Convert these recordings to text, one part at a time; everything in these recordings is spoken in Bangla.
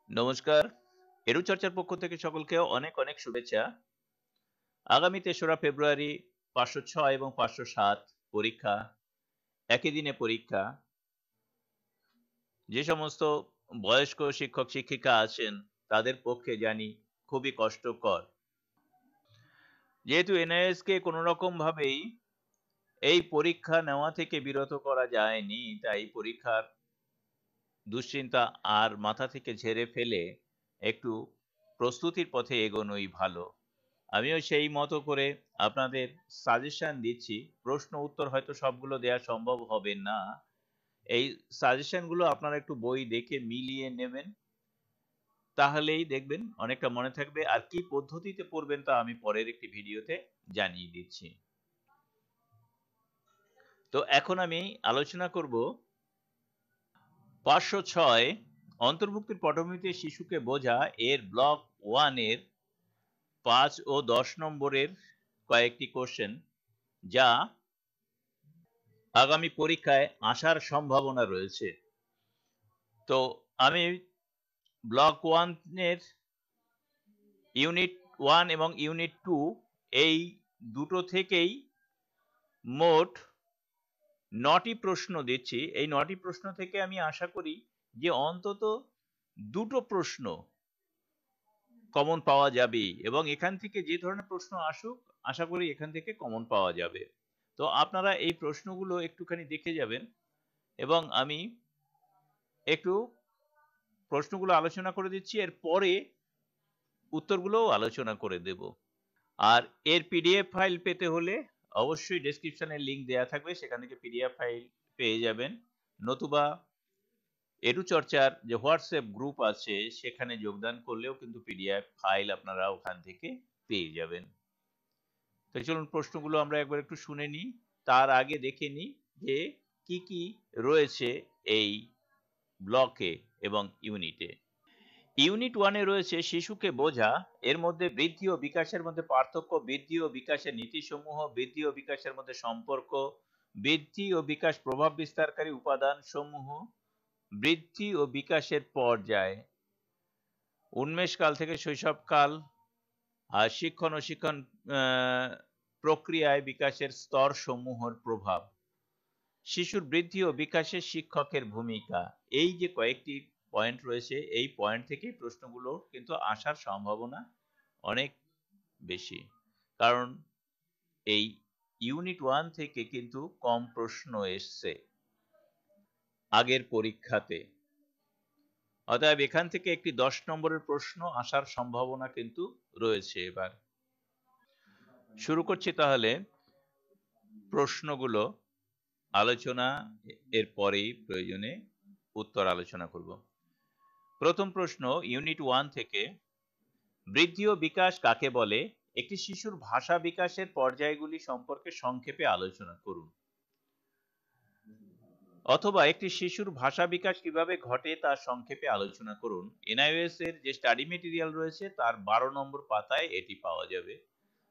নমস্কার। এরুচর্চার পক্ষ থেকে সকলকে অনেক অনেক শুভেচ্ছা। আগামী ৩রা ফেব্রুয়ারি ৫০৬ এবং ৫০৭ পরীক্ষা, একই দিনে পরীক্ষা। যে সমস্ত বয়স্ক শিক্ষক শিক্ষিকা আছেন তাদের পক্ষে জানি খুবই কষ্টকর। যেহেতু এনআইএস কে কোনো রকম ভাবেই এই পরীক্ষা নেওয়া থেকে বিরত করা যায়নি, তাই পরীক্ষার দুশ্চিন্তা আর মাথা থেকে ঝেড়ে ফেলে একটু প্রস্তুতির পথে এগোনোই ভালো। আমিও সেই মতো করে আপনাদের সাজেশন দিচ্ছি। প্রশ্ন উত্তর হয়তো সবগুলো দেয়া সম্ভব হবে না। এই সাজেশনগুলো আপনারা একটু বই দেখে মিলিয়ে নেবেন। তাহলেই দেখবেন অনেকটা মনে থাকবে। আর কি পদ্ধতিতে পড়বেন তা আমি পরের একটি ভিডিওতে জানিয়ে দিচ্ছি। তো এখন আমি আলোচনা করব ৫০৬ অন্তর্ভুক্তির পটভূমিতে শিশুকে বোঝা এর ব্লক 1 এর ৫ ও ১০ নম্বরের কয়েকটি কোশ্চেন, যা আগামী পরীক্ষায় আসার সম্ভাবনা রয়েছে। তো আমি ব্লক 1 এর ইউনিট 1 এবং ইউনিট 2 এই দুটো থেকেই মোট ৯টি প্রশ্ন দিচ্ছি। এই ৯টি প্রশ্ন থেকে আমি আশা করি যে অন্তত দুটো প্রশ্ন কমন পাওয়া যাবেই, এবং এখান থেকে যে ধরনের প্রশ্ন আসুক আশা করি এখান থেকে কমন পাওয়া যাবে। তো আপনারা এই প্রশ্নগুলো একটুখানি দেখে যাবেন এবং আমি একটু প্রশ্নগুলো আলোচনা করে দিচ্ছি, এর পরে উত্তরগুলোও আলোচনা করে দেব। আর এর পিডিএফ ফাইল পেতে হলে অবশ্যই ডেসক্রিপশনে লিংক দেয়া থাকবে, সেখান থেকে পিডিএফ ফাইল পেয়ে যাবেন। নতুবা এডুচর্চার যে হোয়াটসঅ্যাপ গ্রুপ আছে সেখানে যোগদান করলেও কিন্তু পিডিএফ ফাইল আপনারা ওখান থেকে পেয়ে যাবেন। তো চলুন প্রশ্নগুলো আমরা একবার একটু শুনে নিই। তার আগে দেখে নিই যে কি কি রয়েছে এই ব্লকে এবং ইউনিটে। ইউনিট 1 এ রয়েছে শিশুকে বোঝা। এর মধ্যে বৃদ্ধি ও বিকাশের মধ্যে পার্থক্য, বৃদ্ধি ও বিকাশের নীতিসমূহ, বৃদ্ধি ও বিকাশের মধ্যে সম্পর্ক, বৃদ্ধি ও বিকাশ প্রভাব বিস্তারকারী উপাদান সমূহ, বৃদ্ধি ও বিকাশের পর্যায়, উন্মেষকাল থেকে শৈশবকাল, আর শিক্ষণ ও শিক্ষণ প্রক্রিয়ায় বিকাশের স্তর সমূহের প্রভাব, শিশুর বৃদ্ধি ও বিকাশে শিক্ষকের ভূমিকা। এই যে কয়েকটি পয়েন্ট রয়েছে, এই পয়েন্ট থেকে প্রশ্নগুলো কিন্তু আসার সম্ভাবনা অনেক বেশি, কারণ এই ইউনিট 1 থেকে কিন্তু কম প্রশ্ন এসছে আগের পরীক্ষাতে। অতএব এখান থেকে একটি 10 নম্বরের প্রশ্ন আসার সম্ভাবনা কিন্তু রয়েছে। এবার শুরু করছি তাহলে প্রশ্নগুলো আলোচনা, এর পরেই প্রয়োজনে উত্তর আলোচনা করব। প্রথম প্রশ্ন ইউনিট 1 থেকে, বৃদ্ধি ও বিকাশ কাকে বলে? একটি শিশুর ভাষা বিকাশের পর্যায়গুলি সম্পর্কে সংক্ষেপে আলোচনা করুন। অথবা একটি শিশুর ভাষা বিকাশ কিভাবে ঘটে তা সংক্ষেপে আলোচনা করুন। এনআইওএস এর যে স্টাডি মেটেরিয়াল রয়েছে তার 12 নম্বর পাতায় এটি পাওয়া যাবে।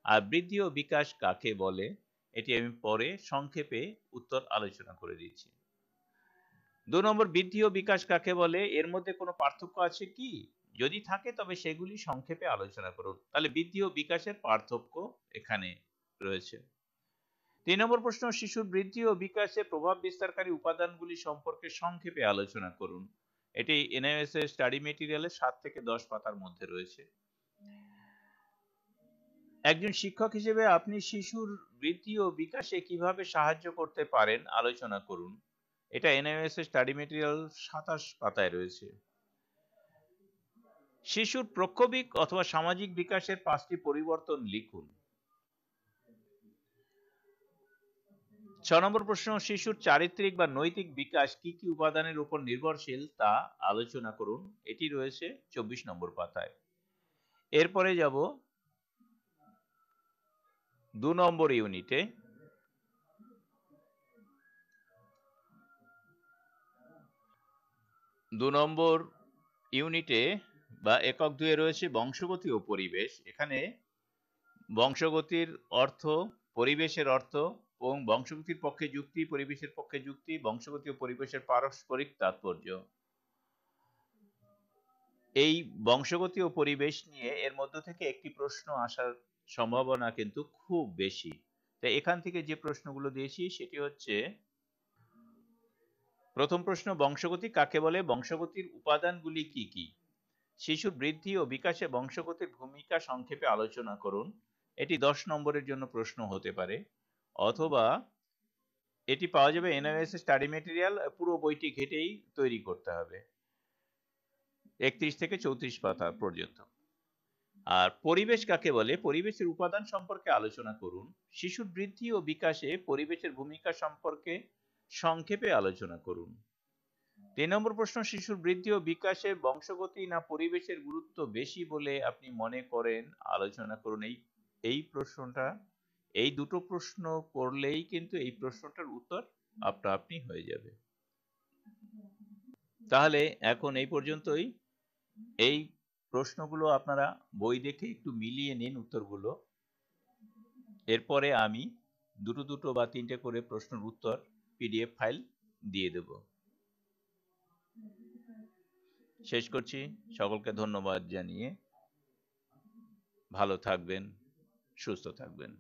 আর বৃদ্ধি ও বিকাশ কাকে বলে এটি আমি পরে সংক্ষেপে উত্তর আলোচনা করে দিচ্ছি। 2 নম্বর, বৃদ্ধি ও বিকাশ কাকে বলে? এর মধ্যে কোনো পার্থক্য আছে কি? যদি থাকে তবে সেগুলি সংক্ষেপে আলোচনা করুন। তাহলে বৃদ্ধি ও বিকাশের পার্থক্য এখানে রয়েছে। 3 নম্বর প্রশ্ন, শিশুর বৃদ্ধি ও বিকাশে প্রভাব বিস্তারকারী উপাদানগুলি সম্পর্কে সংক্ষেপে আলোচনা করুন। এটি এনআইওএস এর স্টাডি মেটেরিয়ালে 7 থেকে 10 পাতার মধ্যে রয়েছে। একজন শিক্ষক হিসেবে আপনি শিশুর বৃদ্ধি ও বিকাশে কিভাবে সাহায্য করতে পারেন আলোচনা করুন। এটা এনআইওএস এর স্টাডি মেটেরিয়াল 27 পাতায় রয়েছে। শিশুর প্রক্ষোভিক অথবা সামাজিক বিকাশের 5টি পরিবর্তন লিখুন। 6 নম্বর প্রশ্ন, শিশুর চারিত্রিক বা নৈতিক বিকাশ কি কি উপাদানের উপর নির্ভরশীল তা আলোচনা করুন। এটি রয়েছে 24 নম্বর পাতায়। এরপরে যাব 2 নম্বর ইউনিটে। 2 নম্বর ইউনিটে বা একক 2 এ রয়েছে বংশগতি ও পরিবেশ। এখানে বংশগতির অর্থ, পরিবেশের অর্থ এবং বংশগতির পক্ষে যুক্তি, পরিবেশের পক্ষে যুক্তি, বংশগতি ও পরিবেশের পারস্পরিক তাৎপর্য। এই বংশগতি ও পরিবেশ নিয়ে এর মধ্য থেকে একটি প্রশ্ন আসার সম্ভাবনা কিন্তু খুব বেশি। তাই এখান থেকে যে প্রশ্নগুলো দিয়েছি সেটি হচ্ছে, প্রথম প্রশ্ন, বংশগতি কাকে বলে? বংশগতির উপাদানগুলি কি কি? শিশুর বৃদ্ধি ও বিকাশে বংশগতির ভূমিকা সংক্ষেপে আলোচনা করুন। এটি 10 নম্বরের জন্য প্রশ্ন হতে পারে, অথবা এটি পাওয়া যাবে এনআরএস স্টাডি মেটেরিয়াল, পুরো বইটি ঘেটেই তৈরি করতে হবে, 31 থেকে 34 পাতা পর্যন্ত। আর পরিবেশ কাকে বলে? পরিবেশের উপাদান সম্পর্কে আলোচনা করুন। শিশুর বৃদ্ধি ও বিকাশে পরিবেশের ভূমিকা সম্পর্কে সংক্ষেপে আলোচনা করুন। 3 নম্বর প্রশ্ন, শিশুর বৃদ্ধি ও বিকাশে বংশগতি না পরিবেশের গুরুত্ব বেশি বলে আপনি মনে করেন? আলোচনা করুন। এই প্রশ্নটা, এই দুটো প্রশ্ন করলেই কিন্তু এই প্রশ্নটার উত্তর আপনা আপনি হয়ে যাবে। তাহলে এখন এই পর্যন্তই। এই প্রশ্নগুলো আপনারা বই দেখে একটু মিলিয়ে নিন উত্তরগুলো। এরপরে আমি দুটো বা তিনটে করে প্রশ্নের উত্তর পিডিএফ ফাইল দিয়ে দেব। শেষ করছি। সকলকে ধন্যবাদ জানিয়ে ভালো থাকবেন, সুস্থ থাকবেন।